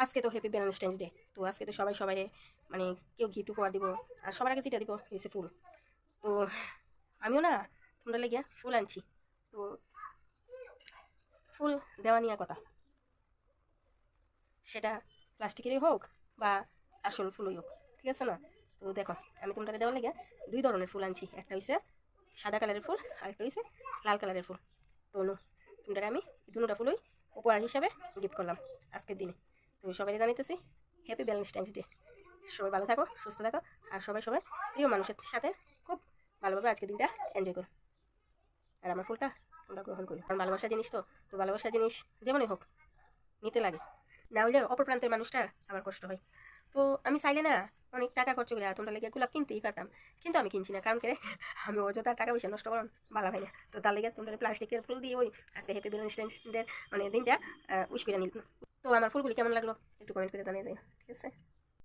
আজকে তো happy Valentine's day. তো আজকে তো সবাই সবাই মানে কেউ গিফট উপহার দিব, আর সবার আগে যেটা দিব হয়েছে ফুল। তো আমিও না তোমরা লেগে ফুল আনছি। তো ফুল দেওয়া নিয়ে কথা, সেটা প্লাস্টিকেরই হোক বা আসল ফুলই হোক, ঠিক আছে না? তো দেখো, আমি তোমরা দেওয়ার লেগে দুই ধরনের ফুল আনছি। একটা হয়েছে সাদা কালারের ফুল, আর একটা হয়েছে লাল কালারের ফুল। তো তোমরা আমি দুটোটা ফুলই উপহার হিসাবে গিফট করলাম আজকের দিনে। তো সবাই জানাইতেছি হ্যাপি ভ্যালেন্টাইন্স ডে। সবাই ভালো থাকো, সুস্থ থাকো, আর সবাই সবাই প্রিয় মানুষের সাথে খুব ভালোভাবে আজকের দিনটা এনজয় করো। আর আমার ফুলটা তোমরা গ্রহণ করি, কারণ ভালোবাসা জিনিস তো। তো ভালোবাসা জিনিস যেমনই হোক নিতে লাগে, না হলে অপর প্রান্তের মানুষটার আবার কষ্ট হয়। তো আমি চাইলে না অনেক টাকা খরচ করে তোমরা লেগে গোলাপ কিনতেই পারতাম, কিন্তু আমি কিনছি না। কারণ কে, আমি অযথা টাকা পয়সা নষ্ট করুন ভালো হয় না। তো তার লেগে তোমরা প্লাস্টিকের ফুল দিয়ে ওই আজকে হ্যাপি ভ্যালেন্টাইন্স ডে মানে দিনটা উইশ করে নিল। তো আমার ফুলগুলি কেমন লাগলো একটু কমেন্ট করে জানিয়ে যায়, ঠিক আছে?